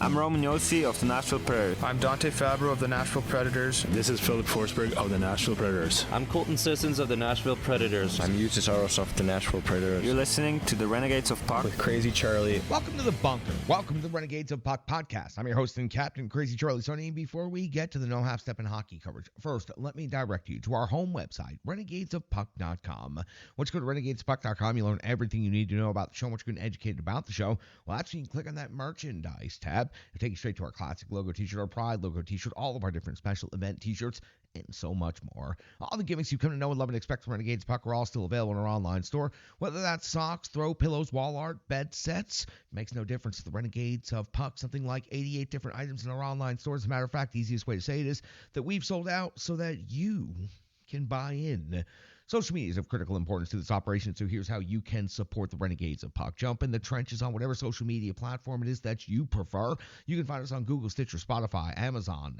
I'm Roman Yossi of the Nashville Predators. I'm Dante Fabro of the Nashville Predators. This is Philip Forsberg of the Nashville Predators. I'm Colton Sissons of the Nashville Predators. I'm Eustace Aros of the Nashville Predators. You're listening to the Renegades of Puck with Crazy Charlie. Welcome to the bunker. Welcome to the Renegades of Puck podcast. I'm your host and captain, Crazy Charlie Saunier. Before we get to the no half step in hockey coverage, first, let me direct you to our home website, renegadesofpuck.com. Once you go to renegadesofpuck.com, you'll learn everything you need to know about the show. Once you're educated about the show, well, that's when you can click on that merchandise tab. It'll take you straight to our classic logo t-shirt, our Pride logo t-shirt, all of our different special event t-shirts, and so much more. All the gimmicks you come to know and love and expect from Renegades Puck are all still available in our online store. Whether that's socks, throw pillows, wall art, bed sets, makes no difference to the Renegades of Puck. Something like 88 different items in our online store. As a matter of fact, the easiest way to say it is that we've sold out so that you can buy in. Social media is of critical importance to this operation, so here's how you can support the Renegades of Puck. Jump in the trenches on whatever social media platform it is that you prefer. You can find us on Google, Stitcher, Spotify, Amazon,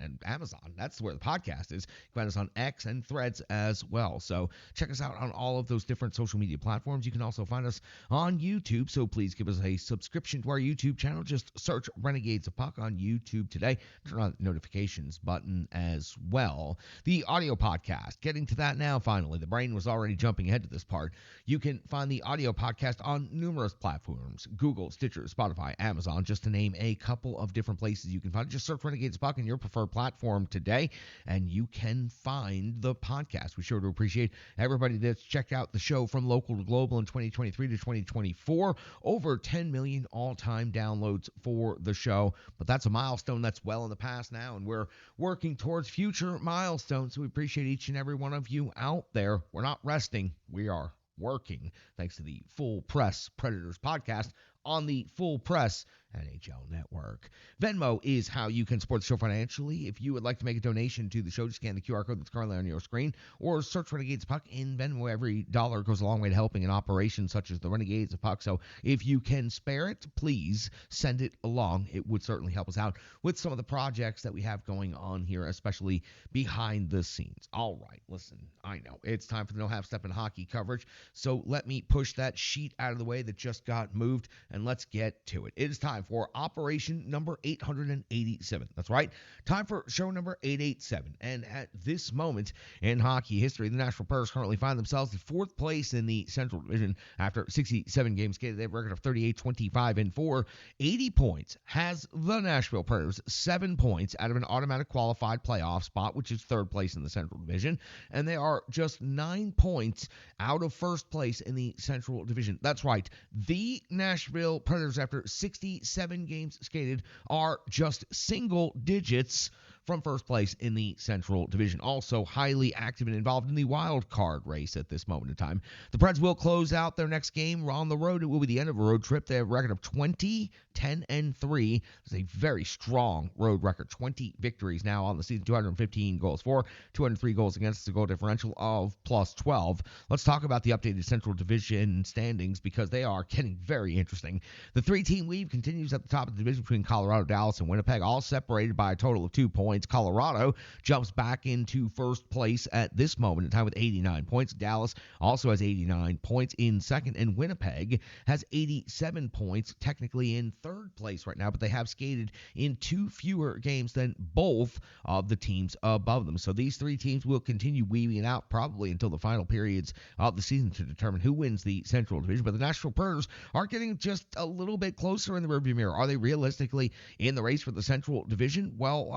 that's where the podcast is. You can find us on X and Threads as well. So check us out on all of those different social media platforms. You can also find us on YouTube, so please give us a subscription to our YouTube channel. Just search Renegades of Puck on YouTube today. Turn on the notifications button as well. The audio podcast, getting to that now finally. The brain was already jumping ahead to this part. You can find the audio podcast on numerous platforms: Google, Stitcher, Spotify, Amazon, just to name a couple of different places you can find it. Just search Renegades Puck in your preferred platform today, and you can find the podcast. We sure do appreciate everybody that's checked out the show from local to global in 2023 to 2024. Over 10 million all-time downloads for the show, but that's a milestone that's well in the past now, and we're working towards future milestones, so we appreciate each and every one of you out there. We're not resting, we are working, thanks to the Full Press Predators podcast on the Full Press NHL Network. Venmo is how you can support the show financially. If you would like to make a donation to the show, just scan the QR code that's currently on your screen, or search Renegades Puck in Venmo. Every dollar goes a long way to helping an operation such as the Renegades of Puck. So if you can spare it, please send it along. It would certainly help us out with some of the projects that we have going on here, especially behind the scenes. All right, listen, I know it's time for the no half step in hockey coverage, so let me push that sheet out of the way that just got moved, and let's get to it. It is time for operation number 887. That's right, time for show number 887. And at this moment in hockey history, the Nashville Predators currently find themselves in fourth place in the Central Division after 67 games skated. They have a record of 38-25-4. 80 points has the Nashville Predators, 7 points out of an automatic qualified playoff spot, which is third place in the Central Division, and they are just 9 points out of first place in the Central Division. That's right, the Nashville Predators, after 67 games skated, are just single digits from first place in the Central Division. Also highly active and involved in the wild card race at this moment in time. The Preds will close out their next game on the road. It will be the end of a road trip. They have a record of 20-10-3. It's a very strong road record. 20 victories now on the season, 215 goals for, 203 goals against, a goal differential of +12. Let's talk about the updated Central Division standings, because they are getting very interesting. The three-team lead continues at the top of the division between Colorado, Dallas, and Winnipeg, all separated by a total of 2 points. Colorado jumps back into first place at this moment in time with 89 points. Dallas also has 89 points in second, and Winnipeg has 87 points, technically in third place right now, but they have skated in 2 fewer games than both of the teams above them. So these three teams will continue weaving it out probably until the final periods of the season to determine who wins the Central Division. But the Nashville Predators are getting just a little bit closer in the rearview mirror. Are they realistically in the race for the Central Division? Well,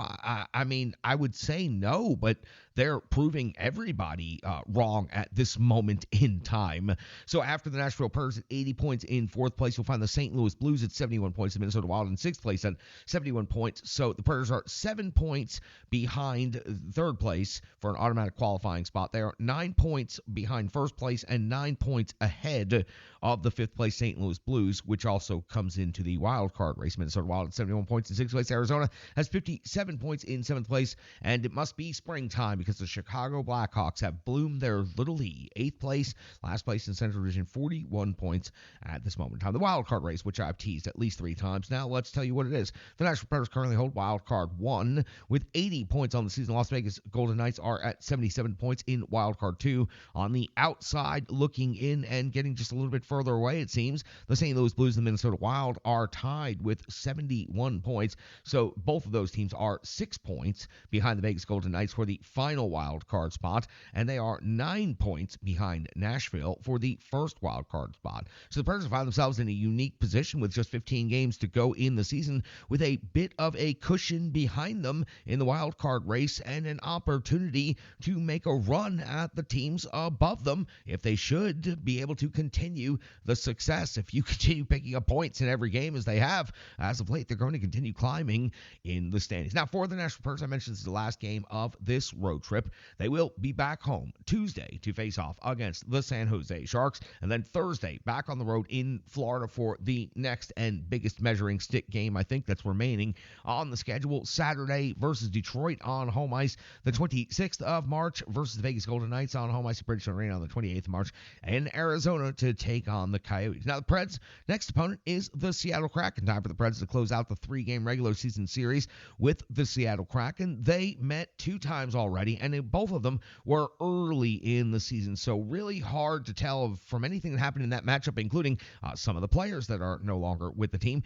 I mean, I would say no, but they're proving everybody wrong at this moment in time. So after the Nashville Predators at 80 points in fourth place, you'll find the St. Louis Blues at 71 points, the Minnesota Wild in sixth place at 71 points. So the Predators are 7 points behind third place for an automatic qualifying spot. They are 9 points behind first place and 9 points ahead of the fifth place St. Louis Blues, which also comes into the wild card race. Minnesota Wild at 71 points in sixth place. Arizona has 57 points in seventh place, and it must be springtime because the Chicago Blackhawks have bloomed their little lead. 8th place, last place in Central Division, 41 points at this moment in time. The wild card race, which I've teased at least 3 times. Now let's tell you what it is. The Nashville Predators currently hold wild card 1 with 80 points on the season. Las Vegas Golden Knights are at 77 points in wild card 2. On the outside, looking in and getting just a little bit further away, it seems, the St. Louis Blues and the Minnesota Wild are tied with 71 points. So both of those teams are 6 points behind the Vegas Golden Knights for the final wild card spot, and they are 9 points behind Nashville for the first wild card spot. So the Predators find themselves in a unique position with just 15 games to go in the season, with a bit of a cushion behind them in the wild card race and an opportunity to make a run at the teams above them if they should be able to continue the success. If you continue picking up points in every game as they have as of late, they're going to continue climbing in the standings. Now, for the Nashville Predators, I mentioned this is the last game of this road trip. They will be back home Tuesday to face off against the San Jose Sharks, and then Thursday back on the road in Florida for the next and biggest measuring stick game I think that's remaining on the schedule. Saturday versus Detroit on home ice the 26th of March versus the Vegas Golden Knights on home ice at Bridgestone Arena on the 28th of March, and Arizona to take on the Coyotes. Now, the Preds' next opponent is the Seattle Kraken. Time for the Preds to close out the 3-game regular season series with the Seattle Kraken. They met 2 times already, and both of them were early in the season, so really hard to tell from anything that happened in that matchup, including some of the players that are no longer with the team.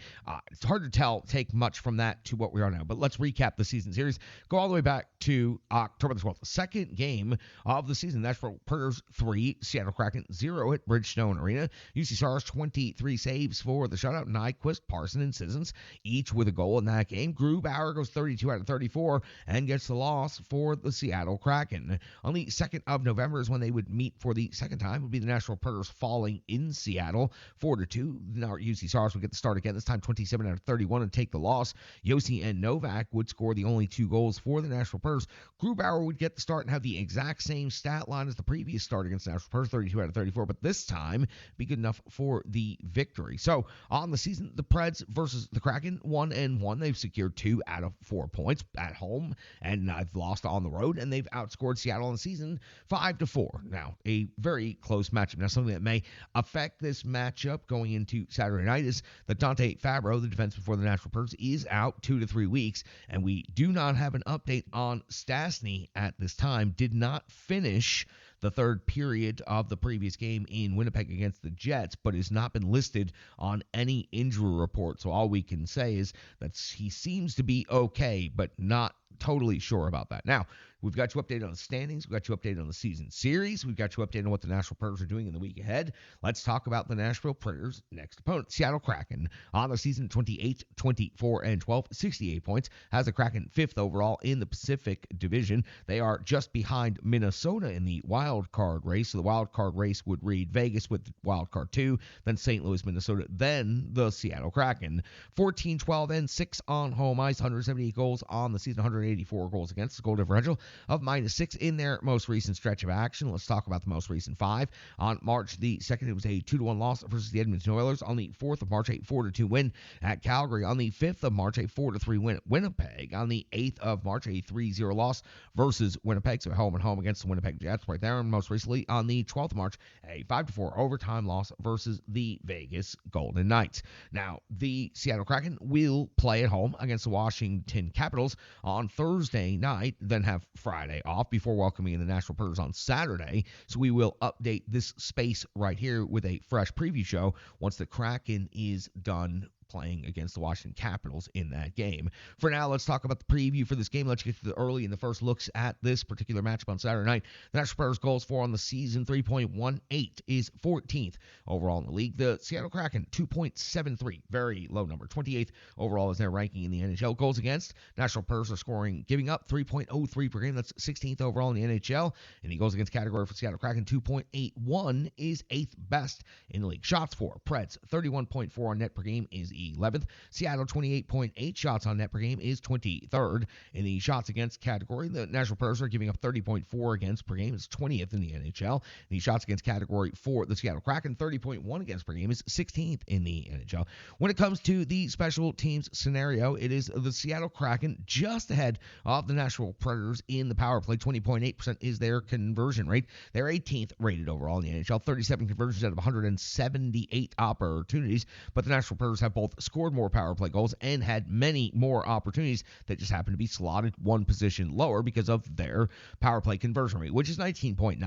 It's hard to take much from that to what we are now, but let's recap the season series. Go all the way back to October the 12th, the second game of the season. Nashville Predators 3, Seattle Kraken 0 at Bridgestone Arena. UC Stars 23 saves for the shutout. Nyquist, Parson, and Sissons each with a goal in that game. Grubauer goes 32 out of 34 and gets the loss for the Seattle Kraken. On the 2nd of November is when they would meet for the second time. It would be the Nashville Predators falling in Seattle 4-2. Now UC Stars would get the start again, this time 27 out of 31 and take the loss. Yossi and Novak would score the only 2 goals for the Nashville Predators. Grubauer would get the start and have the exact same stat line as the previous start against the Nashville Predators, 32 out of 34, but this time be good enough for the victory. So on the season, the Preds versus the Kraken 1-1. They've secured 2 out of 4 points at home, and I've lost on the road, and they've outscored Seattle in the season 5-4. Now, a very close matchup. Now, something that may affect this matchup going into Saturday night is that Dante Fabro, the defenseman for the Nashville Predators, is out 2 to 3 weeks, and we do not have an update on Stastny at this time. Did not finish the third period of the previous game in Winnipeg against the Jets, but has not been listed on any injury report. So all we can say is that he seems to be okay, but not totally sure about that. Now, we've got you updated on the standings. We've got you updated on the season series. We've got you updated on what the Nashville Predators are doing in the week ahead. Let's talk about the Nashville Predators' next opponent, Seattle Kraken. On the season, 28, 24, and 12, 68 points. Has the Kraken 5th overall in the Pacific Division. They are just behind Minnesota in the wild card race. So the wild card race would read Vegas with wild card 2, then St. Louis, Minnesota, then the Seattle Kraken. 14, 12, and 6 on home ice. 178 goals on the season, 184 goals against. Goal differential of -6 in their most recent stretch of action. Let's talk about the most recent 5. On March the 2nd, it was a 2-1 loss versus the Edmonton Oilers. On the 4th of March, a 4-2 win at Calgary. On the 5th of March, a 4-3 win at Winnipeg. On the 8th of March, a 3-0 loss versus Winnipeg, so home and home against the Winnipeg Jets right there. And most recently, on the 12th of March, a 5-4 overtime loss versus the Vegas Golden Knights. Now, the Seattle Kraken will play at home against the Washington Capitals on Thursday night, then have Friday off before welcoming in the Nashville Predators on Saturday. So we will update this space right here with a fresh preview show once the Kraken is done playing against the Washington Capitals in that game. For now, let's talk about the preview for this game. Let's get to the early and the first looks at this particular matchup on Saturday night. The Nashville Predators goals for on the season, 3.18 is 14th overall in the league. The Seattle Kraken, 2.73, very low number. 28th overall is their ranking in the NHL. Goals against, Nashville Predators are scoring, giving up 3.03 per game. That's 16th overall in the NHL. And the goals against category for Seattle Kraken, 2.81 is 8th best in the league. Shots for, Preds, 31.4 on net per game is 11th. Seattle, 28.8 shots on net per game, is 23rd. In the shots against category, the Nashville Predators are giving up 30.4 against per game, is 20th in the NHL. The shots against category for the Seattle Kraken, 30.1 against per game, is 16th in the NHL. When it comes to the special teams scenario, it is the Seattle Kraken just ahead of the Nashville Predators in the power play. 20.8% is their conversion rate. They're 18th rated overall in the NHL, 37 conversions out of 178 opportunities. But the Nashville Predators have both scored more power play goals and had many more opportunities that just happen to be slotted one position lower because of their power play conversion rate, which is 19.9%.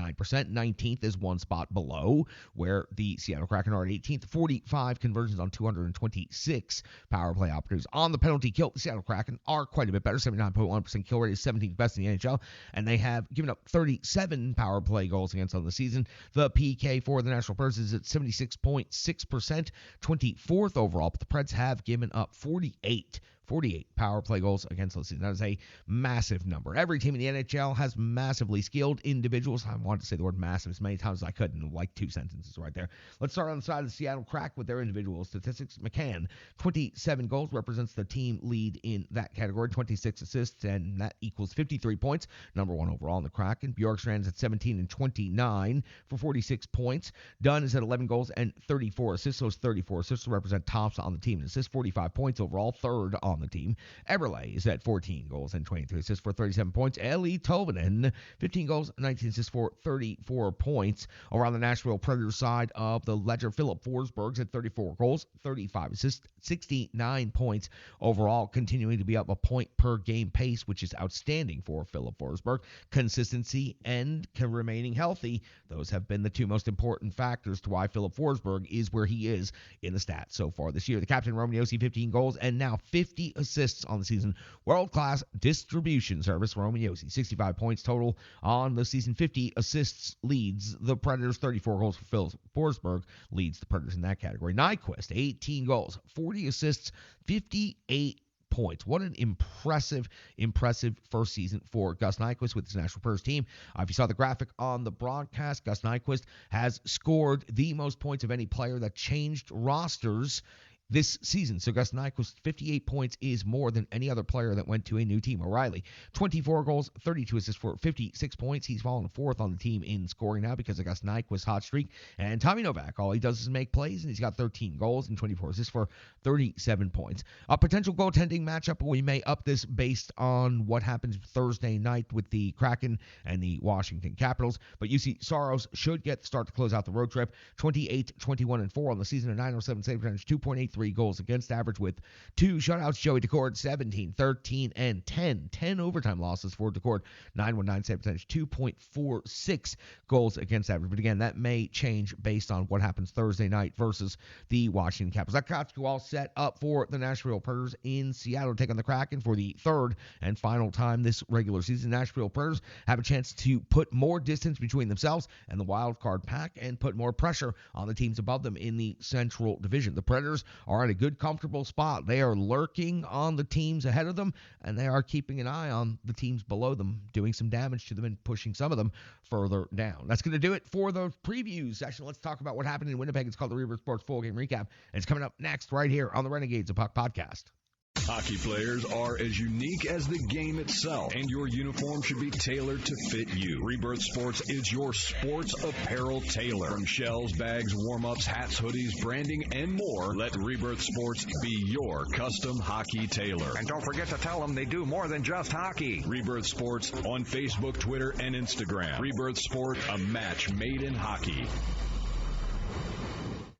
19th is one spot below where the Seattle Kraken are at 18th. 45 conversions on 226 power play opportunities. On the penalty kill, the Seattle Kraken are quite a bit better. 79.1% kill rate is 17th best in the NHL, and they have given up 37 power play goals against on the season. The PK for the Nashville Predators is at 76.6%, 24th overall, but the Preds have given up 48 power play goals against the season. That is a massive number. Every team in the NHL has massively skilled individuals. I wanted to say the word massive as many times as I could in like 2 sentences right there. Let's start on the side of the Seattle Kraken with their individual statistics. McCann, 27 goals, represents the team lead in that category. 26 assists, and that equals 53 points. Number one overall in the Kraken. Bjorkstrand is at 17 and 29 for 46 points. Dunn is at 11 goals and 34 assists. Those 34 assists represent tops on the team in assists. 45 points overall, third on the team. Eberle is at 14 goals and 23 assists for 37 points. Eli Tolvanen, 15 goals, 19 assists for 34 points. Around the Nashville Predators side of the ledger, Philip Forsberg's at 34 goals, 35 assists, 69 points overall, continuing to be up a point per game pace, which is outstanding for Philip Forsberg. Consistency and remaining healthy, those have been the two most important factors to why Philip Forsberg is where he is in the stats so far this year. The captain, Roman Josi, 15 goals and now 50 assists on the season. World-class distribution service, Roman Josi, 65 points total on the season. 50 assists leads the Predators. 34 goals for Phil Forsberg leads the Predators in that category. Nyquist, 18 goals, 40 assists, 58 points. What an impressive first season for Gus Nyquist with his Nashville Predators team. If you saw the graphic on the broadcast, Gus Nyquist has scored the most points of any player that changed rosters this season. So Gus Nyquist, 58 points is more than any other player that went to a new team. O'Reilly, 24 goals, 32 assists for 56 points. He's fallen fourth on the team in scoring now because of Gus Nyquist's hot streak. And Tommy Novak, all he does is make plays, and he's got 13 goals and 24 assists for 37 points. A potential goaltending matchup, we may up this based on what happens Thursday night with the Kraken and the Washington Capitals. But UC Saros should get the start to close out the road trip. 28, 21, and 4 on the season, a 907 save percentage, 2.83 goals against average with 2 shutouts. Joey Decord, 17, 13, and 10. 10 overtime losses for Decord, 919 save percentage, 2.46 goals against average. But again, that may change based on what happens Thursday night versus the Washington Capitals. That got you all set up for the Nashville Predators in Seattle to take on the Kraken for the third and final time this regular season. Nashville Predators have a chance to put more distance between themselves and the wild card pack and put more pressure on the teams above them in the Central Division. The Predators are in a good, comfortable spot. They are lurking on the teams ahead of them, and they are keeping an eye on the teams below them, doing some damage to them and pushing some of them further down. That's going to do it for the preview session. Let's talk about what happened in Winnipeg. It's called the Rebirth Sports Full Game Recap, and it's coming up next right here on the Renegades of Puck podcast. Hockey players are as unique as the game itself, and your uniform should be tailored to fit you. Rebirth Sports is your sports apparel tailor. From shells, bags, warm-ups, hats, hoodies, branding, and more, let Rebirth Sports be your custom hockey tailor. And don't forget to tell them they do more than just hockey. Rebirth Sports on Facebook, Twitter, and Instagram. Rebirth Sport, a match made in hockey.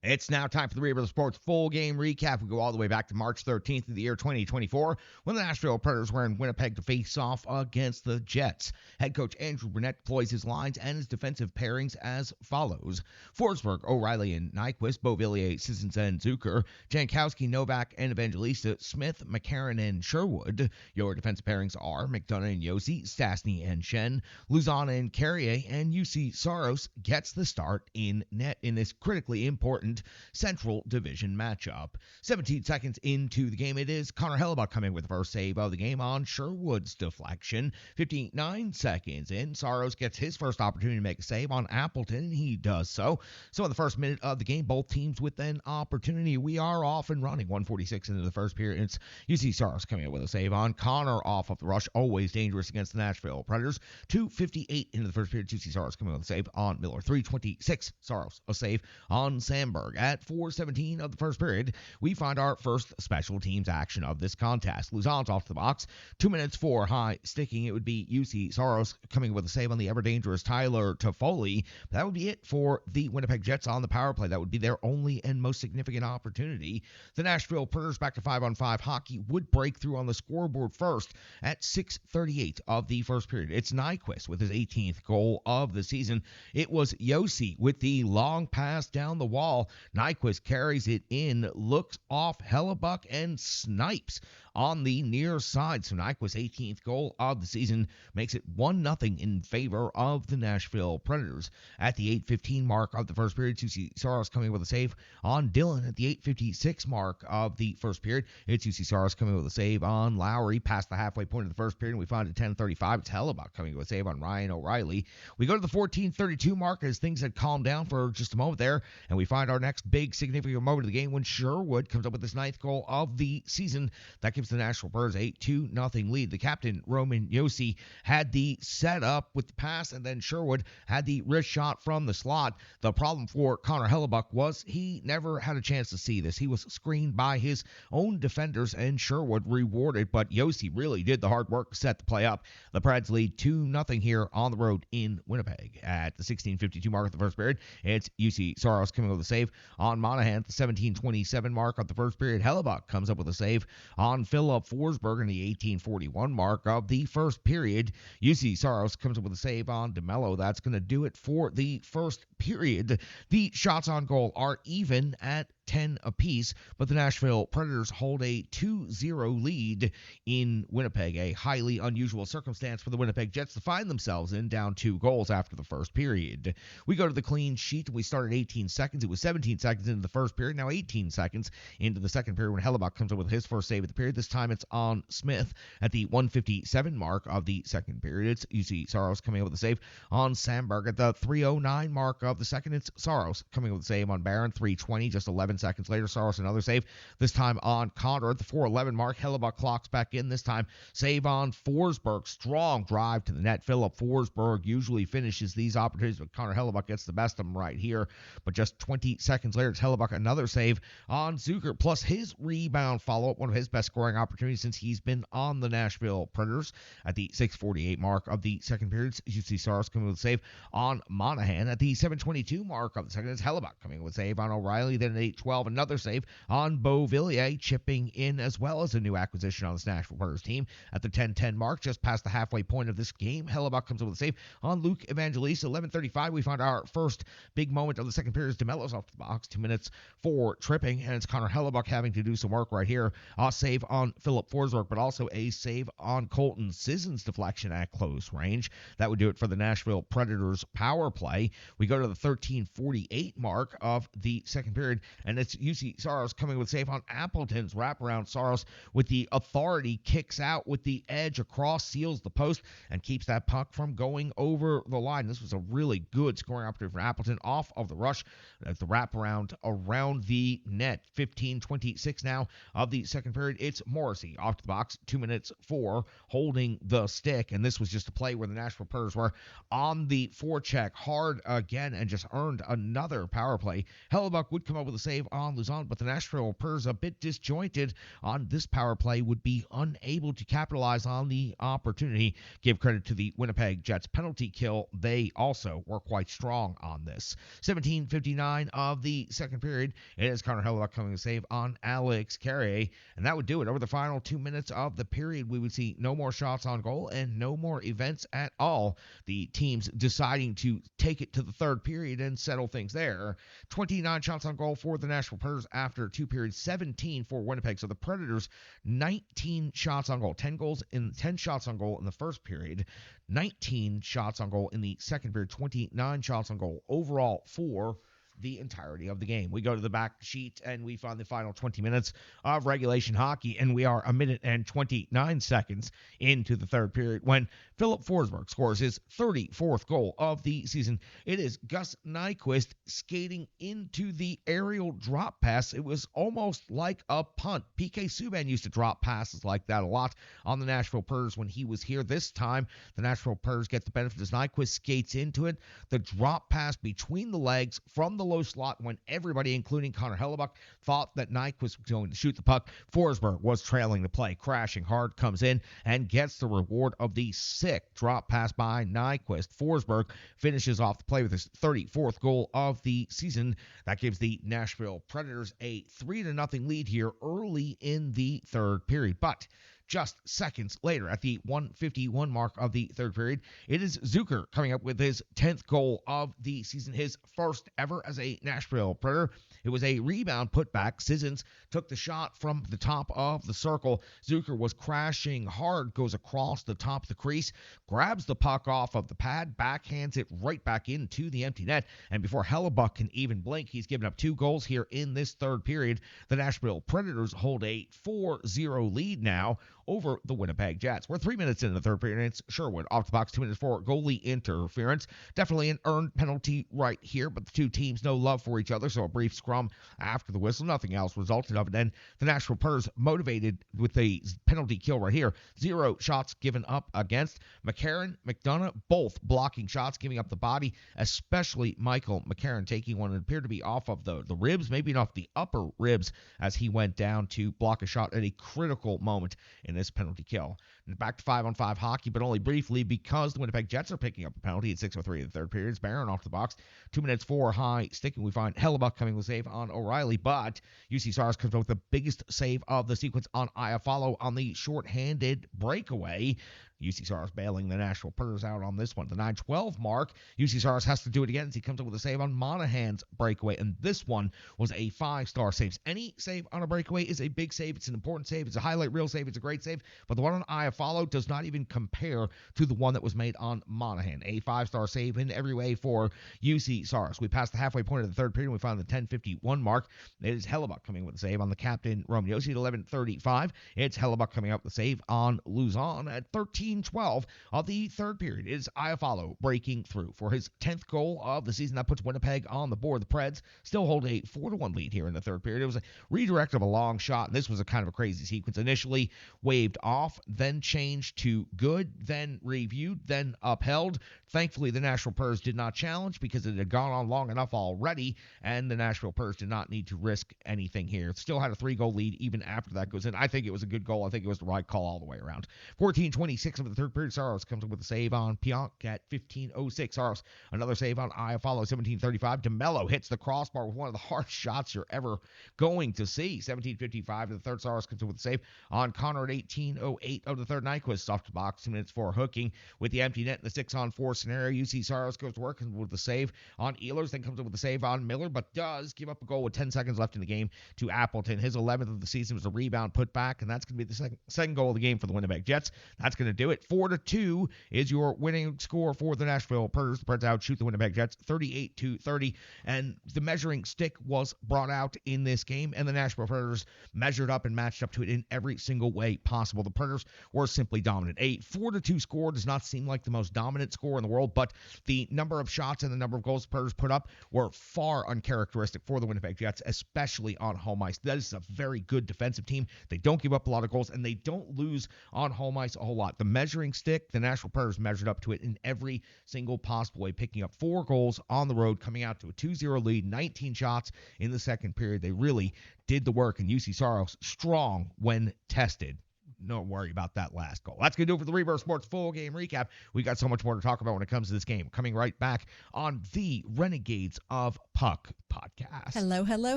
It's now time for the Rebirth Sports Full Game Recap. We go all the way back to March 13th of the year 2024 when the Nashville Predators were in Winnipeg to face off against the Jets. Head coach Andrew Burnett deploys his lines and his defensive pairings as follows. Forsberg, O'Reilly, and Nyquist, Beauvillier, Sissons, and Zucker, Jankowski, Novak, and Evangelista, Smith, McCarron, and Sherwood. Your defensive pairings are McDonough and Josi, Stastny and Shen, Luzon and Carrier, and UC Saros gets the start in net in this critically important Central Division matchup. 17 seconds into the game, it is Connor Hellebuck coming with the first save of the game on Sherwood's deflection. 59 seconds in, Saros gets his first opportunity to make a save on Appleton, and he does so. So in the first minute of the game, both teams with an opportunity. We are off and running. 146 into the first period. It's UC Saros coming in with a save on Connor off of the rush. Always dangerous against the Nashville Predators. 2:58 into the first period. UC Saros coming with a save on Miller. 3:26. Saros a save on Sandberg. At 4:17 of the first period, we find our first special teams action of this contest. Luzon's off the box. 2 minutes for high sticking. It would be UC Saros coming with a save on the ever dangerous Tyler Toffoli. That would be it for the Winnipeg Jets on the power play. That would be their only and most significant opportunity. The Nashville Predators back to 5-on-5 hockey would break through on the scoreboard first at 6:38 of the first period. It's Nyquist with his 18th goal of the season. It was Josi with the long pass down the wall. Nyquist carries it in, looks off Hellebuck, and snipes on the near side. So Nyquist's 18th goal of the season makes it 1-0 in favor of the Nashville Predators. At the 8:15 mark of the first period, UC Saros coming with a save on Dillon. At the 8:56 mark of the first period, it's UC Saros coming with a save on Lowry past the halfway point of the first period, and we find at 10:35 it's Hellebuck coming with a save on Ryan O'Reilly. We go to the 14:32 mark as things had calmed down for just a moment there, and we find our next big significant moment of the game when Sherwood comes up with his 9th goal of the season. That gives the Nashville Predators a 2-0 lead. The captain, Roman Josi, had the setup with the pass, and then Sherwood had the wrist shot from the slot. The problem for Connor Hellebuck was he never had a chance to see this. He was screened by his own defenders, and Sherwood rewarded, but Josi really did the hard work to set the play up. The Preds lead 2-0 here on the road in Winnipeg. At the 16:52 mark of the first period, it's UC Saros coming with a save on Monahan. At the 17:27 mark of the first period, Hellebuck comes up with a save on Philip Forsberg. In the 18:41 mark of the first period, UC Saros comes up with a save on DeMello. That's going to do it for the first period. The shots on goal are even at 10 apiece, but the Nashville Predators hold a 2-0 lead in Winnipeg, a highly unusual circumstance for the Winnipeg Jets to find themselves in, down 2 goals after the first period. We go to the clean sheet, and we start at 18 seconds. It was 17 seconds into the first period, now 18 seconds into the second period when Hellebuck comes up with his first save of the period. This time it's on Smith. At the 1:57 mark of the second period, it's UC Saros coming up with a save on Sandberg. At the 3:09 mark of the second, it's Saros coming up with a save on Barron. 3:20, just 11 seconds later, Saros another save, this time on Condor. At the 4:11 mark, Hellebuck clocks back in, this time save on Forsberg. Strong drive to the net. Philip Forsberg usually finishes these opportunities, but Connor Hellebuck gets the best of them right here. But just 20 seconds later, it's Hellebuck another save on Zucker, plus his rebound follow-up, one of his best scoring opportunities since he's been on the Nashville Predators. At the 6:48 mark of the second period, you see Saros coming with a save on Monahan. At the 7:22 mark of the second, it's Hellebuck coming with a save on O'Reilly. Then at 8:12, another save on Beauvillier, chipping in as well as a new acquisition on this Nashville Predators team. At the 10:10 mark, just past the halfway point of this game, Hellebuck comes up with a save on Luke Evangelista. 11:35, we find our first big moment of the second period. DeMello's off the box, 2 minutes for tripping, and it's Connor Hellebuck having to do some work right here. A save on Philip Forsberg, but also a save on Colton Sisson's deflection at close range. That would do it for the Nashville Predators power play. We go to the 13:48 mark of the second period, and it's UC Saros coming with a save on Appleton's wraparound. Saros with the authority kicks out with the edge across, seals the post, and keeps that puck from going over the line. This was a really good scoring opportunity for Appleton off of the rush. That's the wraparound around the net. 15:26 now of the second period. It's Morrissey off the box, 2 minutes for holding the stick, and this was just a play where the Nashville Predators were on the forecheck hard again and just earned another power play. Hellebuck would come up with a save on Luzon, but the Nashville Predators, a bit disjointed on this power play, would be unable to capitalize on the opportunity. Give credit to the Winnipeg Jets penalty kill. They also were quite strong on this. 17:59 of the second period. It is Connor Hellebuck coming to save on Alex Carrier, and that would do it. Over the final 2 minutes of the period, we would see no more shots on goal and no more events at all. The teams deciding to take it to the third period and settle things there. 29 shots on goal for the Nashville Predators after 2 periods, 17 for Winnipeg. So the Predators, 19 shots on goal, 10 shots on goal in the first period, 19 shots on goal in the second period, 29 shots on goal overall for the entirety of the game. We go to the back sheet and we find the final 20 minutes of regulation hockey, and we are a minute and 29 seconds into the third period when Philip Forsberg scores his 34th goal of the season. It is Gus Nyquist skating into the aerial drop pass. It was almost like a punt. PK Subban used to drop passes like that a lot on the Nashville Predators when he was here. This time, the Nashville Predators get the benefit as Nyquist skates into it. The drop pass between the legs from the low slot when everybody, including Connor Hellebuck, thought that Nyquist was going to shoot the puck. Forsberg was trailing the play. Crashing hard, comes in and gets the reward of the sick drop pass by Nyquist. Forsberg finishes off the play with his 34th goal of the season. That gives the Nashville Predators a 3-0 lead here early in the third period. But just seconds later, at the 1:51 mark of the third period, it is Zucker coming up with his 10th goal of the season, his first ever as a Nashville Predator. It was a rebound putback. Sissons took the shot from the top of the circle. Zucker was crashing hard, goes across the top of the crease, grabs the puck off of the pad, backhands it right back into the empty net, and before Hellebuck can even blink, he's given up 2 goals here in this third period. The Nashville Predators hold a 4-0 lead now over the Winnipeg Jets. We're 3 minutes into the third period, and it's Sherwood off the box, 2 minutes for goalie interference. Definitely an earned penalty right here, but the two teams no love for each other, so a brief scrum after the whistle. Nothing else resulted of it. Then the Nashville Predators motivated with a penalty kill right here. 0 shots given up against. McCarron, McDonough, both blocking shots, giving up the body, especially Michael McCarron taking one that appeared to be off of the ribs, maybe not the upper ribs, as he went down to block a shot at a critical moment in this penalty kill. And back to 5-on-5 hockey, but only briefly because the Winnipeg Jets are picking up a penalty at 6:03 of the third period. It's Barron off the box. 2 minutes for high sticking. We find Hellebuck coming with a save on O'Reilly, but UC Saros comes up with the biggest save of the sequence on Iafallo on the shorthanded breakaway. UC Saros bailing the Nashville Predators out on this one. The 9:12 mark, UC Saros has to do it again as he comes up with a save on Monahan's breakaway, and this one was a 5-star save. Any save on a breakaway is a big save. It's an important save. It's a highlight reel save. It's a great save, but the one on Iafallo does not even compare to the one that was made on Monahan. A 5-star save in every way for UC Saros. We passed the halfway point of the third period, and we found the 10:51 mark. It is Hellebuck coming with a save on the captain, Romeo. At 11:35, it's Hellebuck coming up with a save on Luzon at 13:12 of the third period. It is Iafallo breaking through for his 10th goal of the season. That puts Winnipeg on the board. The Preds still hold a 4-1 lead here in the third period. It was a redirect of a long shot, and this was a kind of a crazy sequence. Initially waved off, then changed to good, then reviewed, then upheld. Thankfully, the Nashville Predators did not challenge because it had gone on long enough already, and the Nashville Predators did not need to risk anything here. It still had a 3-goal lead even after that goes in. I think it was a good goal. I think it was the right call all the way around. 14:26 of the third period. Saros comes up with a save on Pionk at 15:06. Saros, another save on Iafallo, 17:35. DeMello hits the crossbar with one of the hardest shots you're ever going to see. 17:55 of the third. Saros comes up with a save on Connor at 18:08 of the third. Nyquist off the box, 2 minutes for hooking with the empty net in the 6-on-4 scenario. UC Saros goes to work with the save on Ehlers, then comes up with a save on Miller, but does give up a goal with 10 seconds left in the game to Appleton. His 11th of the season was a rebound put back, and that's going to be the second goal of the game for the Winnipeg Jets. That's going to do it. 4-2 is your winning score for the Nashville Predators. The Preds outshoot the Winnipeg Jets 38-30, and the measuring stick was brought out in this game, and the Nashville Predators measured up and matched up to it in every single way possible. The Predators were simply dominant. A 4-2 score does not seem like the most dominant score in the world, but the number of shots and the number of goals the Predators put up were far uncharacteristic for the Winnipeg Jets, especially on home ice. That is a very good defensive team. They don't give up a lot of goals, and they don't lose on home ice a whole lot. The measuring stick, the Nashville Predators measured up to it in every single possible way, picking up 4 goals on the road, coming out to a 2-0 lead, 19 shots in the second period. They really did the work, and UC Saros strong when tested. Don't worry about that last goal. That's going to do it for the Rebirth Sports full game recap. We got so much more to talk about when it comes to this game. Coming right back on the Renegades of Puck podcast. Hello, hello,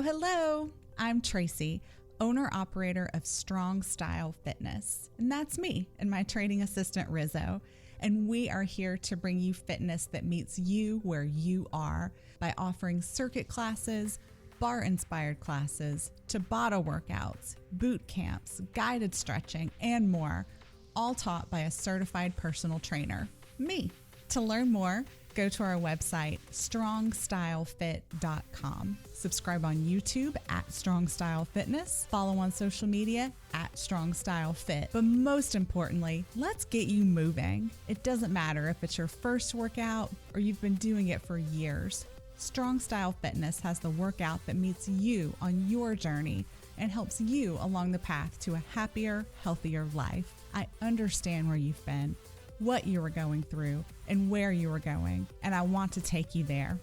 hello. I'm Tracy, owner-operator of Strong Style Fitness. And that's me and my training assistant, Rizzo. And we are here to bring you fitness that meets you where you are by offering circuit classes, bar-inspired classes, Tabata workouts, boot camps, guided stretching, and more, all taught by a certified personal trainer, me. To learn more, Go to our website, strongstylefit.com. Subscribe on YouTube at Strong Style Fitness. Follow on social media at Strong Style Fit. But most importantly, let's get you moving. It doesn't matter if it's your first workout or you've been doing it for years. Strong Style Fitness has the workout that meets you on your journey and helps you along the path to a happier, healthier life. I understand where you've been, what you were going through, and where you were going, and I want to take you there.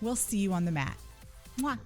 We'll see you on the mat. Mwah.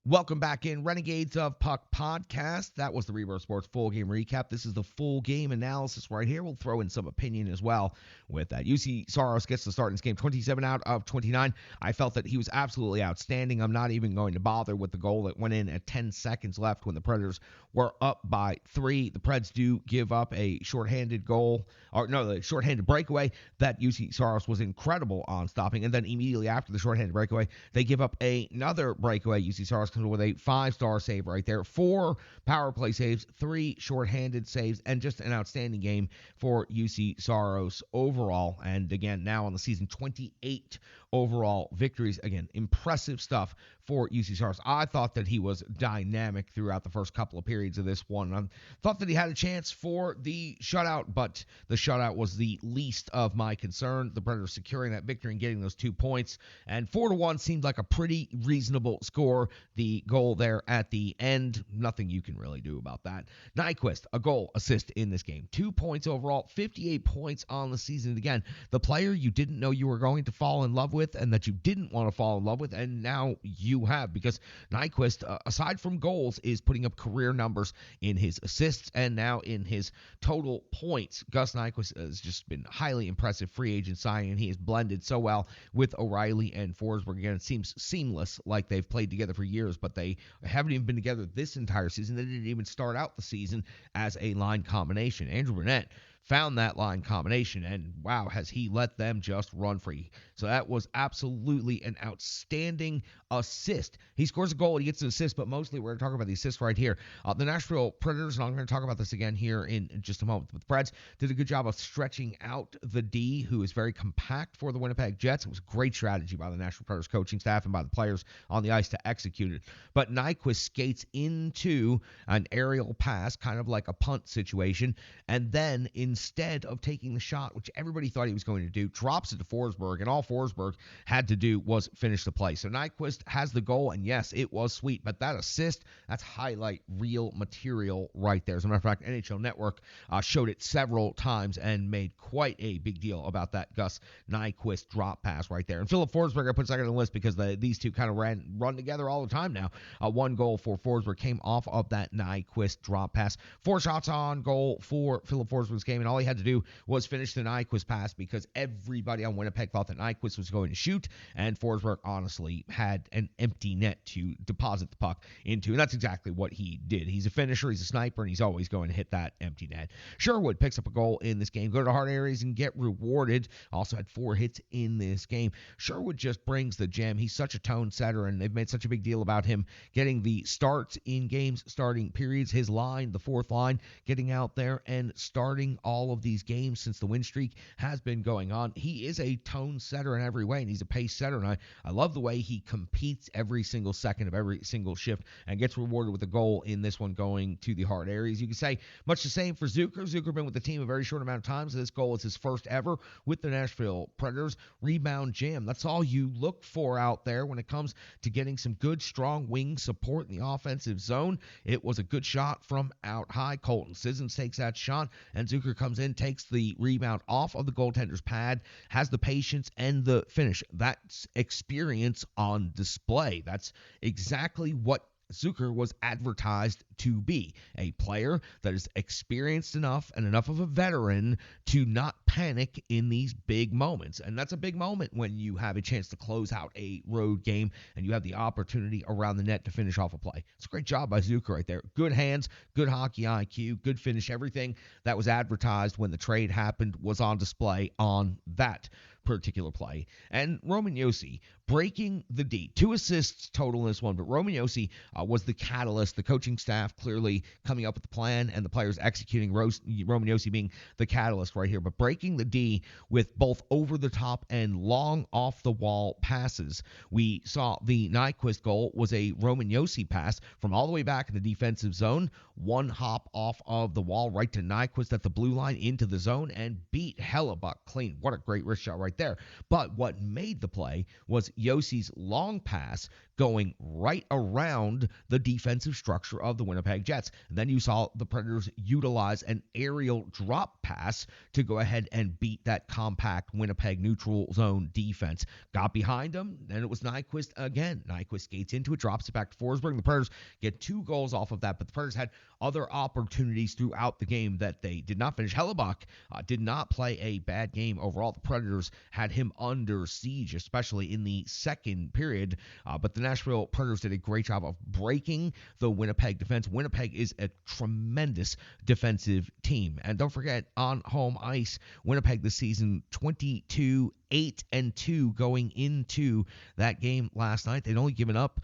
Welcome back in Renegades of Puck podcast. That was the Rebirth Sports full game recap. This is the full game analysis right here. We'll throw in some opinion as well with that. UC Saros gets the start in this game, 27 out of 29. I felt that he was absolutely outstanding. I'm not even going to bother with the goal that went in at 10 seconds left when the Predators were up by 3. The Preds do give up a shorthanded goal, or no, the shorthanded breakaway that UC Saros was incredible on stopping. And then immediately after the shorthanded breakaway, they give up another breakaway. UC Saros comes with a 5-star save right there, 4 power play saves, 3 shorthanded saves, and just an outstanding game for UC Saros overall. And again, now on the season, 28 overall victories. Again, impressive stuff for UC Saros. I thought that he was dynamic throughout the first couple of periods of this one. I thought that he had a chance for the shutout, but the shutout was the least of my concern. The Predators securing that victory and getting those 2 points. And 4-1 seemed like a pretty reasonable score. The goal there at the end, nothing you can really do about that. Nyquist, a goal, assist in this game. 2 points overall, 58 points on the season. Again, the player you didn't know you were going to fall in love with and that you didn't want to fall in love with, and now you have, because Nyquist, aside from goals, is putting up career numbers in his assists and now in his total points. Gus Nyquist has just been highly impressive free agent signing, and he has blended so well with O'Reilly and Forsberg. Again, it seems seamless, like they've played together for years, but they haven't even been together this entire season. They didn't even start out the season as a line combination. Andrew Burnett found that line combination, and wow, has he let them just run free. So that was absolutely an outstanding assist. He scores a goal, he gets an assist, but mostly we're going to talk about the assist right here. The Nashville Predators, and I'm going to talk about this again here in just a moment, but the Preds did a good job of stretching out the D, who is very compact for the Winnipeg Jets. It was a great strategy by the Nashville Predators coaching staff and by the players on the ice to execute it. But Nyquist skates into an aerial pass, kind of like a punt situation, and then instead of taking the shot, which everybody thought he was going to do, drops it to Forsberg, and all Forsberg had to do was finish the play. So Nyquist has the goal, and yes, it was sweet, but that assist, that's highlight reel material right there. As a matter of fact, NHL Network showed it several times and made quite a big deal about that Gus Nyquist drop pass right there. And Philip Forsberg I put second on the list because these two kind of run together all the time now. 1 goal for Forsberg came off of that Nyquist drop pass. 4 shots on goal for Philip Forsberg's game, and all he had to do was finish the Nyquist pass because everybody on Winnipeg thought that Nyquist was going to shoot, and Forsberg honestly had an empty net to deposit the puck into, and that's exactly what he did. He's a finisher, he's a sniper, and he's always going to hit that empty net. Sherwood picks up a goal in this game. Go to the hard areas and get rewarded. Also had 4 hits in this game. Sherwood just brings the gem. He's such a tone setter, and they've made such a big deal about him getting the starts in games, starting periods. His line, the 4th line, getting out there and starting all of these games since the win streak has been going on. He is a tone setter in every way, and he's a pace setter, and I love the way he competes every single second of every single shift and gets rewarded with a goal in this one going to the hard areas. You can say much the same for Zucker. Zucker been with the team a very short amount of time, so this goal is his first ever with the Nashville Predators. Rebound jam. That's all you look for out there when it comes to getting some good, strong wing support in the offensive zone. It was a good shot from out high. Colton Sissons takes that shot, and Zucker comes in, takes the rebound off of the goaltender's pad, has the patience and the finish. That's experience on display. That's exactly what Zucker was advertised to be, a player that is experienced enough and enough of a veteran to not panic in these big moments. And that's a big moment when you have a chance to close out a road game and you have the opportunity around the net to finish off a play. It's a great job by Zucker right there. Good hands, good hockey IQ, good finish. Everything that was advertised when the trade happened was on display on that particular play. And Roman Josi breaking the D. 2 assists total in this one, but Roman Josi was the catalyst. The coaching staff clearly coming up with the plan and the players executing, Roman Josi being the catalyst right here. But breaking the D with both over-the-top and long off-the-wall passes. We saw the Nyquist goal was a Roman Josi pass from all the way back in the defensive zone, one hop off of the wall right to Nyquist at the blue line into the zone and beat Hellebuck clean. What a great wrist shot right there. But what made the play was Josi's long pass going right around the defensive structure of the Winnipeg Jets. And then you saw the Predators utilize an aerial drop pass to go ahead and beat that compact Winnipeg neutral zone defense. Got behind them, then it was Nyquist again. Nyquist skates into it, drops it back to Forsberg. The Predators get 2 goals off of that, but the Predators had other opportunities throughout the game that they did not finish. Hellebuck did not play a bad game overall. The Predators had him under siege, especially in the second period, but the Nashville Predators did a great job of breaking the Winnipeg defense. Winnipeg is a tremendous defensive team. And don't forget, on home ice, Winnipeg this season 22-8-2 going into that game last night. They'd only given up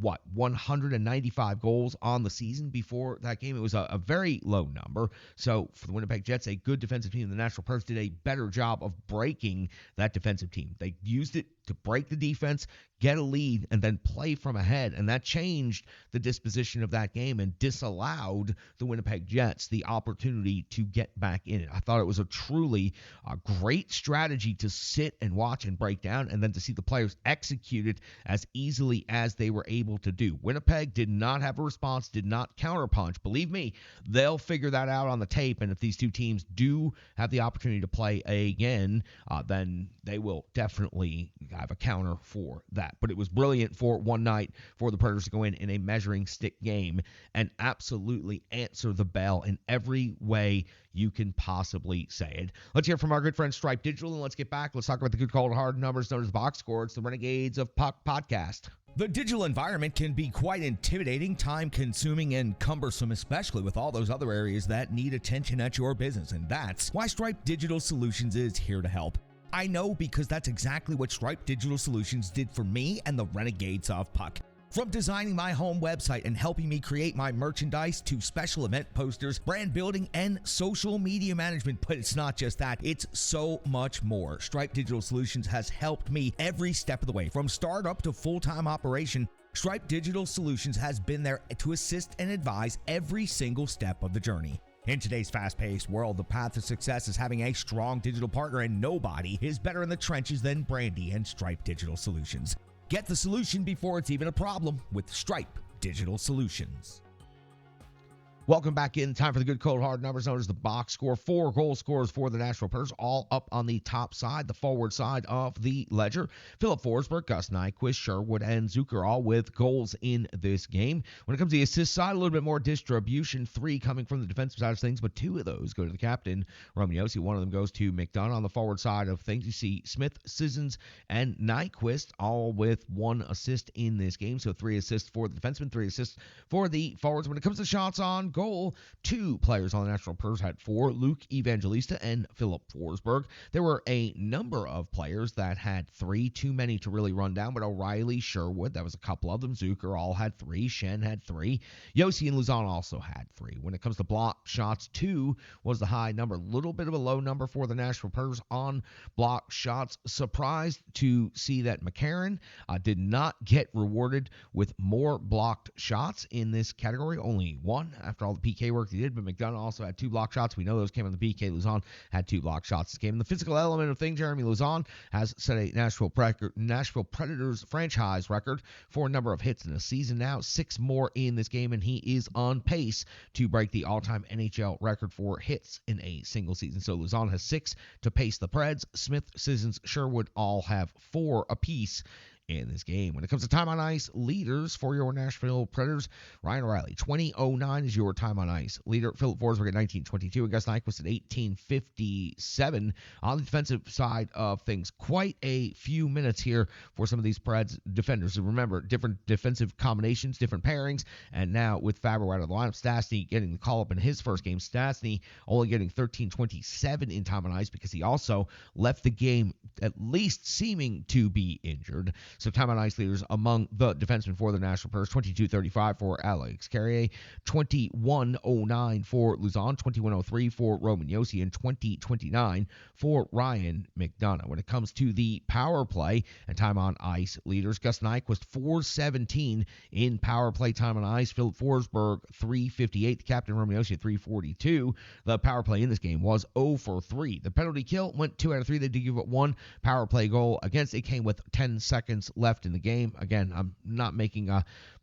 195 goals on the season before that game. It was a very low number. So for the Winnipeg Jets, a good defensive team. The Nashville Predators did a better job of breaking that defensive team. They used it to break the defense, get a lead, and then play from ahead. And that changed the disposition of that game and disallowed the Winnipeg Jets the opportunity to get back in it. I thought it was a truly great strategy to sit and watch and break down, and then to see the players execute it as easily as they were able to do. Winnipeg did not have a response, did not counterpunch. Believe me, they'll figure that out on the tape, and if these two teams do have the opportunity to play again, then they will definitely have a counter for that. But it was brilliant for one night for the Predators to go in a measuring stick game and absolutely answer the bell in every way you can possibly say it. Let's hear from our good friend Stripe Digital, and let's get back. Let's talk about the good, cold, hard numbers known as box score. It's the Renegades of Puck podcast. The digital environment can be quite intimidating, time-consuming, and cumbersome, especially with all those other areas that need attention at your business, and that's why Stripe Digital Solutions is here to help. I know, because that's exactly what Stripe Digital Solutions did for me and the Renegades of Puck. From designing my home website and helping me create my merchandise to special event posters, brand building, and social media management. But it's not just that, it's so much more. Stripe Digital Solutions has helped me every step of the way. From startup to full-time operation, Stripe Digital Solutions has been there to assist and advise every single step of the journey. In today's fast-paced world, the path to success is having a strong digital partner, and nobody is better in the trenches than Brandy and Stripe Digital Solutions. Get the solution before it's even a problem with Stripe Digital Solutions. Welcome back in. Time for the good, cold, hard numbers known as the box score. 4 goal scorers for the Nashville Predators, all up on the top side, the forward side of the ledger. Philip Forsberg, Gus Nyquist, Sherwood, and Zucker all with goals in this game. When it comes to the assist side, a little bit more distribution. 3 coming from the defensive side of things, but 2 of those go to the captain, Roman Josi. 1 of them goes to McDonough. On the forward side of things, you see Smith, Sissons, and Nyquist all with 1 assist in this game. So 3 assists for the defensemen, 3 assists for the forwards. When it comes to shots on goal, 2 players on the Nashville Predators had 4, Luke Evangelista and Philip Forsberg. There were a number of players that had 3, too many to really run down, but O'Reilly, Sherwood, that was a couple of them. Zucker all had 3, Shen had 3, Josi and Luzon also had 3. When it comes to block shots, 2 was the high number. A little bit of a low number for the Nashville Predators on block shots. Surprised to see that McCarron did not get rewarded with more blocked shots in this category. Only 1 after all the PK work he did, but McDonough also had 2 block shots. We know those came on the PK. Luzon had 2 block shots this game. In the physical element of things, Jeremy Luzon has set a Nashville Predators franchise record for a number of hits in a season now. 6 more in this game, and he is on pace to break the all-time NHL record for hits in a single season. So Luzon has 6 to pace the Preds. Smith, Sissons, Sherwood all have 4 apiece in this game. When it comes to time on ice leaders for your Nashville Predators, Ryan O'Reilly, 20:09 is your time on ice leader. Philip Forsberg at 19:22, and Gus Nyquist at 18:57. On the defensive side of things, quite a few minutes here for some of these Preds defenders. And remember, different defensive combinations, different pairings, and now with Fabro out of the lineup, Stastny getting the call-up in his first game. Stastny only getting 13:27 in time on ice because he also left the game at least seeming to be injured. So time on ice leaders among the defensemen for the Nashville Predators: 22:35 for Alex Carrier, 21:09 for Luzon, 21:03 for Roman Josi, and 20:29 for Ryan McDonough. When it comes to the power play and time on ice leaders, Gus Nyquist 4:17 in power play time on ice. Philip Forsberg 3:58. The captain Roman Josi 3:42. The power play in this game was 0 for 3. The penalty kill went 2 out of 3. They did give up one power play goal against. It came with 10 seconds left in the game. Again, I'm not making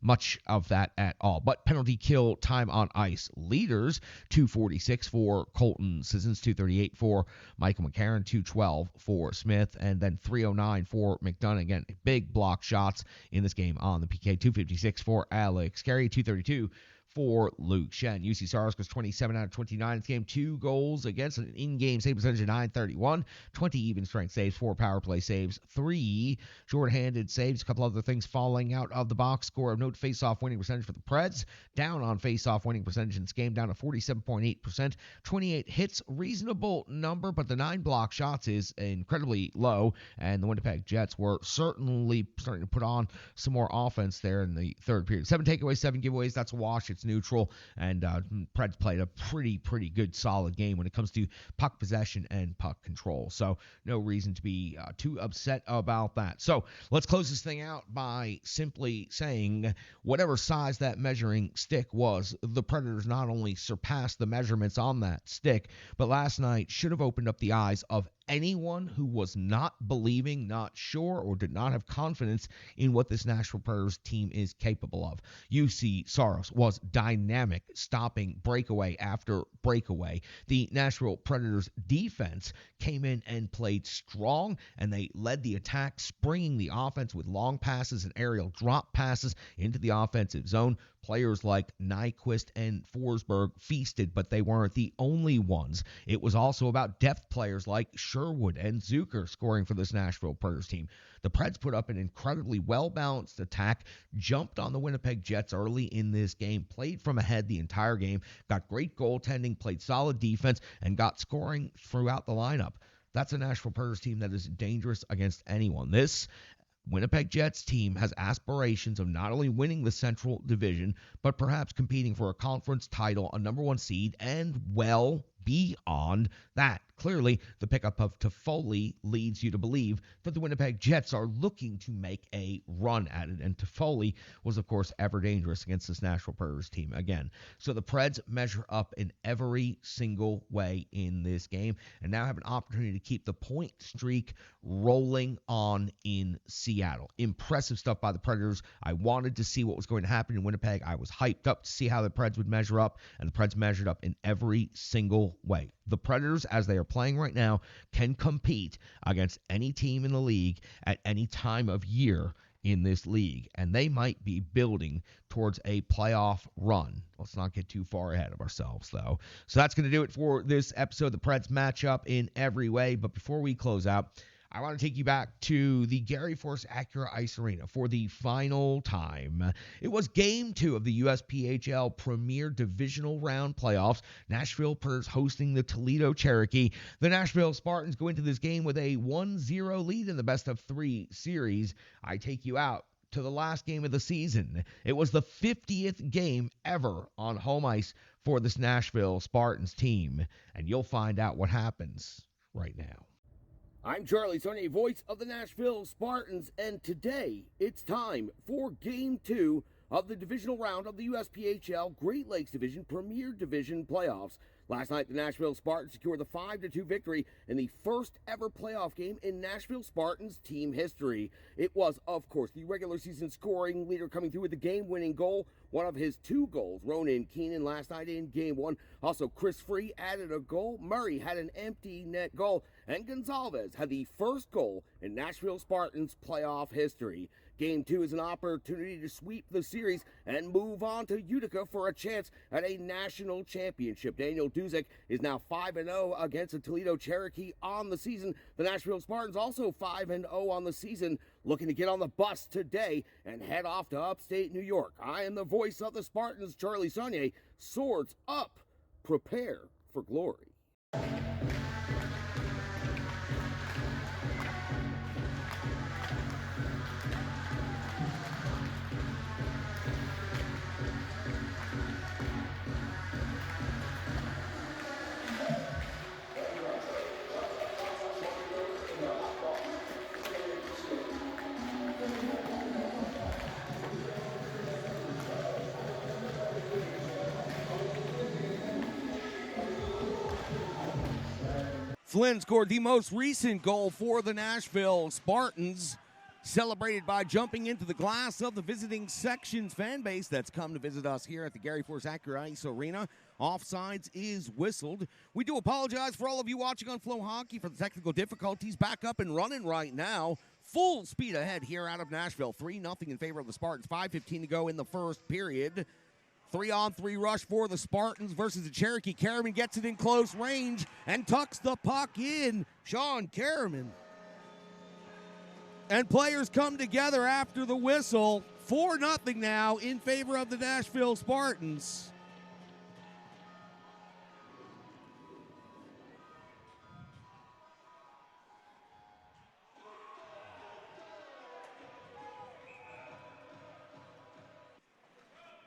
much of that at all. But penalty kill time on ice leaders: 2:46 for Colton Sissons, 2:38 for Michael McCarron, 2:12 for Smith, and then 3:09 for McDonough. Again, big block shots in this game on the PK. 2:56 for Alex Carey, 2:32 for Luke Shen. UC Saros goes 27 out of 29 in this game, 2 goals against, an in-game save percentage of .931, 20 even strength saves, 4 power play saves, 3 short-handed saves, a couple other things falling out of the box score of note. Face-off winning percentage for the Preds, down on face-off winning percentage in this game, down to 47.8%, 28 hits, reasonable number, but the 9 block shots is incredibly low, and the Winnipeg Jets were certainly starting to put on some more offense there in the third period. 7 takeaways, 7 giveaways, that's a wash. It's neutral, and Preds played a pretty good solid game when it comes to puck possession and puck control, so no reason to be too upset about that. So let's close this thing out by simply saying whatever size that measuring stick was, the Predators not only surpassed the measurements on that stick, but last night should have opened up the eyes of anyone who was not believing, not sure, or did not have confidence in what this Nashville Predators team is capable of. UC Saros was dynamic, stopping breakaway after breakaway. The Nashville Predators defense came in and played strong, and they led the attack, springing the offense with long passes and aerial drop passes into the offensive zone. Players like Nyquist and Forsberg feasted, but they weren't the only ones. It was also about depth players like Sherwood and Zucker scoring for this Nashville Predators team. The Preds put up an incredibly well-balanced attack, jumped on the Winnipeg Jets early in this game, played from ahead the entire game, got great goaltending, played solid defense, and got scoring throughout the lineup. That's a Nashville Predators team that is dangerous against anyone. This Winnipeg Jets team has aspirations of not only winning the Central Division, but perhaps competing for a conference title, a number 1 seed, and well beyond that. Clearly, the pickup of Toffoli leads you to believe that the Winnipeg Jets are looking to make a run at it, and Toffoli was, of course, ever dangerous against this Nashville Predators team again. So the Preds measure up in every single way in this game, and now have an opportunity to keep the point streak rolling on in Seattle. Impressive stuff by the Predators. I wanted to see what was going to happen in Winnipeg. I was hyped up to see how the Preds would measure up, and the Preds measured up in every single way. The Predators, as they are playing right now, can compete against any team in the league at any time of year in this league, and they might be building towards a playoff run. Let's not get too far ahead of ourselves, though. So that's going to do it for this episode. The Preds match up in every way, but before we close out, I want to take you back to the Gary Force Acura Ice Arena for the final time. It was Game 2 of the USPHL Premier Divisional Round Playoffs. Nashville Predators hosting the Toledo Cherokee. The Nashville Spartans go into this game with a 1-0 lead in the best-of-3 series. I take you out to the last game of the season. It was the 50th game ever on home ice for this Nashville Spartans team, and you'll find out what happens right now. I'm Charlie Saunier, voice of the Nashville Spartans, and today it's time for Game 2 of the divisional round of the USPHL Great Lakes Division Premier Division Playoffs. Last night, the Nashville Spartans secured the 5-2 victory in the first ever playoff game in Nashville Spartans team history. It was, of course, the regular season scoring leader coming through with the game-winning goal, one of his 2 goals, Ronan Keenan last night in Game 1. Also, Chris Free added a goal, Murray had an empty net goal, and Gonzalez had the first goal in Nashville Spartans playoff history. Game 2 is an opportunity to sweep the series and move on to Utica for a chance at a national championship. Daniel Duzek is now 5-0 against the Toledo Cherokee on the season. The Nashville Spartans also 5-0 on the season, looking to get on the bus today and head off to upstate New York. I am the voice of the Spartans, Charlie Saunier. Swords up. Prepare for glory. Flynn scored the most recent goal for the Nashville Spartans, celebrated by jumping into the glass of the visiting sections fan base that's come to visit us here at the Gary Force Acura Ice Arena. Offsides is whistled. We do apologize for all of you watching on Flow Hockey for the technical difficulties. Back up and running right now. Full speed ahead here out of Nashville. 3-0 in favor of the Spartans. 5:15 to go in the first period. 3-on-3 rush for the Spartans versus the Cherokee. Karaman gets it in close range and tucks the puck in. Sean Karaman. And players come together after the whistle. 4-0 now in favor of the Nashville Spartans.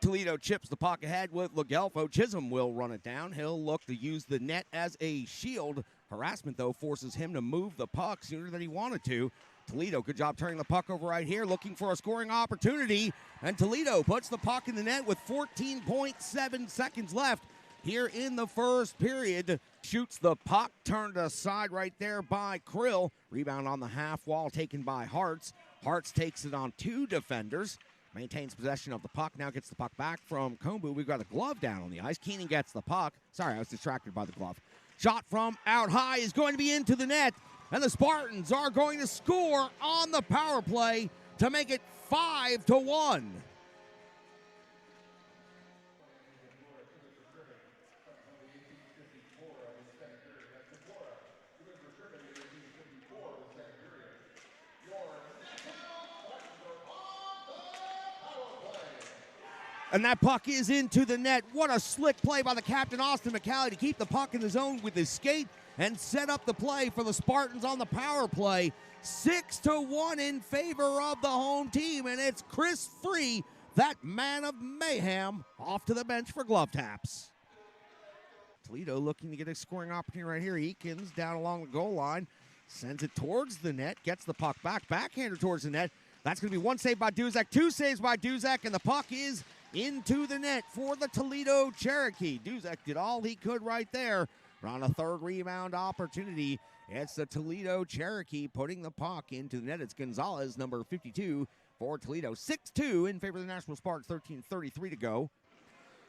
Toledo chips the puck ahead with Lagelfo. Chisholm will run it down. He'll look to use the net as a shield. Harassment, though, forces him to move the puck sooner than he wanted to. Toledo, good job turning the puck over right here, looking for a scoring opportunity. And Toledo puts the puck in the net with 14.7 seconds left here in the first period. Shoots the puck, turned aside right there by Krill. Rebound on the half wall taken by Hartz. Hartz takes it on two defenders. Maintains possession of the puck, now gets the puck back from Kombu. We've got a glove down on the ice. Keenan gets the puck. Sorry, I was distracted by the glove. Shot from out high is going to be into the net, and the Spartans are going to score on the power play to make it 5-1. And that puck is into the net. What a slick play by the captain, Austin McCallie, to keep the puck in the zone with his skate and set up the play for the Spartans on the power play. 6-1 in favor of the home team, and it's Chris Free, that man of mayhem, off to the bench for glove taps. Toledo looking to get a scoring opportunity right here. Eakins down along the goal line, sends it towards the net, gets the puck back, backhander towards the net. That's going to be one save by Duzak, two saves by Duzak, and the puck is into the net for the Toledo Cherokee. Duzak did all he could right there. On a third rebound opportunity, it's the Toledo Cherokee putting the puck into the net. It's Gonzalez, number 52 for Toledo. 6-2 in favor of the Nashville Spartans, 13:33 to go.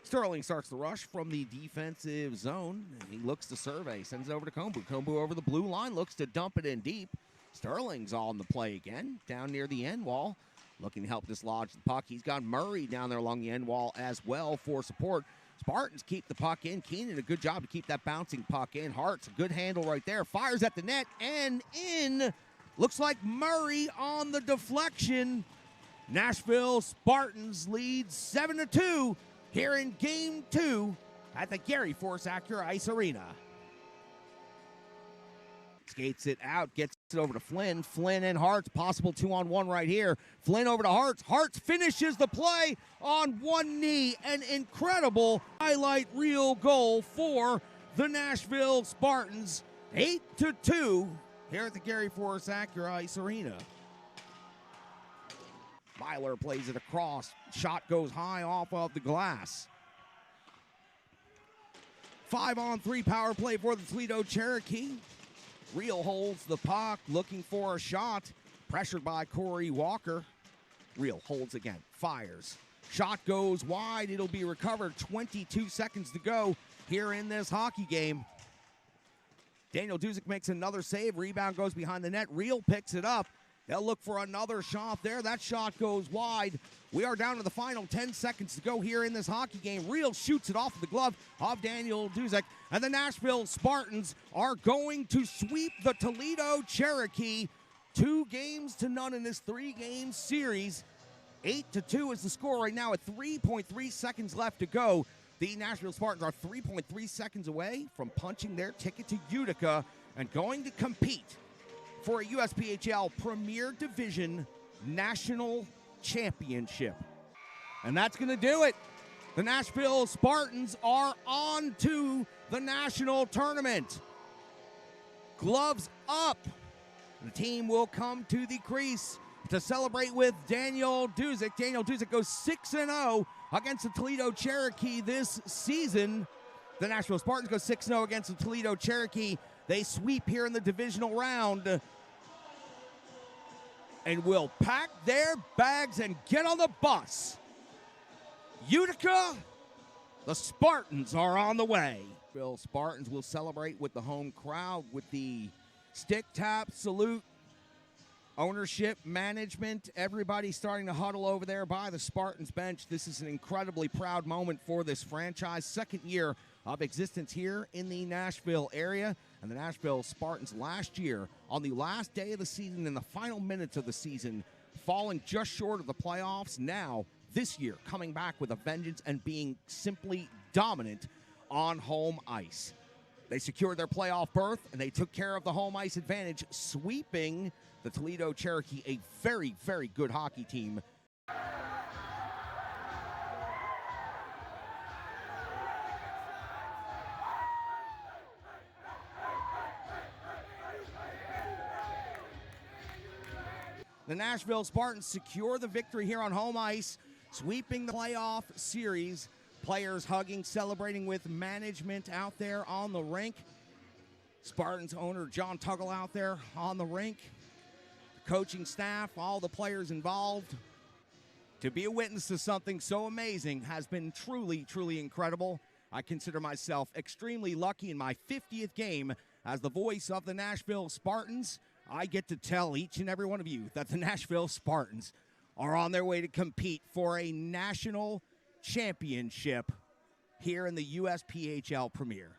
Sterling starts the rush from the defensive zone. He looks to survey, sends it over to Kombu. Kombu over the blue line, looks to dump it in deep. Sterling's on the play again, down near the end wall. Looking to help dislodge the puck. He's got Murray down there along the end wall as well for support. Spartans keep the puck in. Keenan, a good job to keep that bouncing puck in. Hart's a good handle right there. Fires at the net and in. Looks like Murray on the deflection. Nashville Spartans lead 7-2 here in Game 2 at the Gary Force Acura Ice Arena. Skates it out, gets it over to Flynn. Flynn and Hartz, possible 2-on-1 right here. Flynn over to Hartz. Hartz finishes the play on one knee. An incredible highlight reel goal for the Nashville Spartans. 8-2 here at the Gary Force Acura Ice Arena. Myler plays it across. Shot goes high off of the glass. 5-on-3 power play for the Toledo Cherokee. Reel holds the puck, looking for a shot. Pressured by Corey Walker. Reel holds again, fires. Shot goes wide, it'll be recovered. 22 seconds to go here in this hockey game. Daniel Duzic makes another save. Rebound goes behind the net. Reel picks it up. They'll look for another shot there. That shot goes wide. We are down to the final 10 seconds to go here in this hockey game. Reel shoots it off of the glove of Daniel Duzek. And the Nashville Spartans are going to sweep the Toledo Cherokee 2-0 in this 3-game series. 8-2 is the score right now at 3.3 seconds left to go. The Nashville Spartans are 3.3 seconds away from punching their ticket to Utica and going to compete for a USPHL Premier Division National Championship. And that's going to do it. The Nashville Spartans are on to the national tournament. Gloves up. The team will come to the crease to celebrate with Daniel Duzic. Daniel Duzic goes 6-0 against the Toledo Cherokee this season. The Nashville Spartans go 6-0 against the Toledo Cherokee They sweep here in the divisional round and will pack their bags and get on the bus. Utica, the Spartans are on the way. Bill Spartans will celebrate with the home crowd with the stick tap salute. Ownership, management, everybody starting to huddle over there by the Spartans bench. This is an incredibly proud moment for this franchise. Second year of existence here in the Nashville area. And the Nashville Spartans last year, on the last day of the season, in the final minutes of the season, falling just short of the playoffs. Now, this year, coming back with a vengeance and being simply dominant on home ice. They secured their playoff berth, and they took care of the home ice advantage, sweeping the Toledo Cherokee, a very, very good hockey team. The Nashville Spartans secure the victory here on home ice, sweeping the playoff series. Players hugging, celebrating with management out there on the rink. Spartans owner John Tuggle out there on the rink. The coaching staff, all the players involved. To be a witness to something so amazing has been truly, truly incredible. I consider myself extremely lucky in my 50th game as the voice of the Nashville Spartans. I get to tell each and every one of you that the Nashville Spartans are on their way to compete for a national championship here in the USPHL Premier.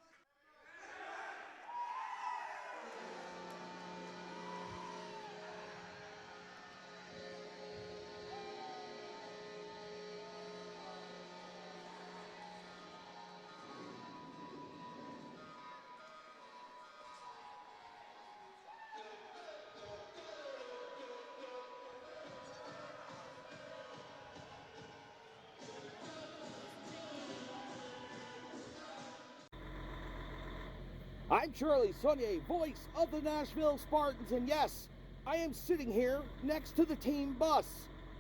I'm Charlie Saunier, voice of the Nashville Spartans, and yes, I am sitting here next to the team bus.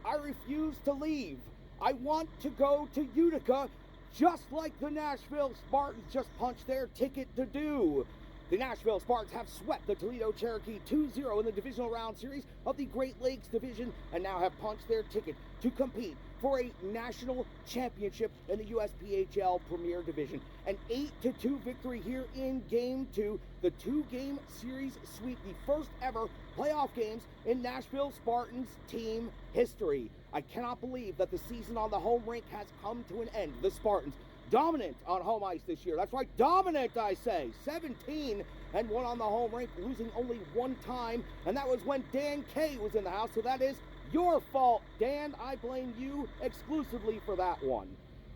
I refuse to leave. I want to go to Utica, just like the Nashville Spartans just punched their ticket to do. The Nashville Spartans have swept the Toledo Cherokee 2-0 in the divisional round series of the Great Lakes Division and now have punched their ticket to compete for a national championship in the USPHL Premier Division. An 8-2 victory here in Game 2, the two-game series sweep, the first ever playoff games in Nashville Spartans team history. I cannot believe that the season on the home rink has come to an end. The Spartans dominant on home ice this year. That's right, dominant, I say. 17-1 on the home rink, losing only one time, and that was when Dan Kay was in the house, so that is your fault, Dan. I blame you exclusively for that one.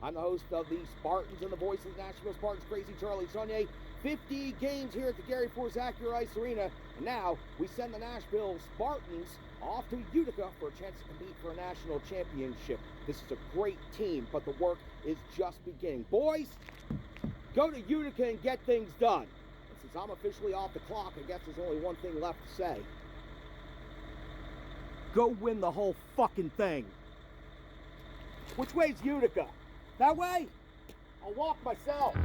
I'm the host of the Spartans and the voice of the Nashville Spartans, Crazy Charlie Saunier. 50 games here at the Gary Forzacchio Ice Arena, and now we send the Nashville Spartans off to Utica for a chance to compete for a national championship. This is a great team, but the work is just beginning. Boys, go to Utica and get things done. And since I'm officially off the clock, I guess there's only one thing left to say. Go win the whole fucking thing. Which way's Utica? That way? I'll walk myself.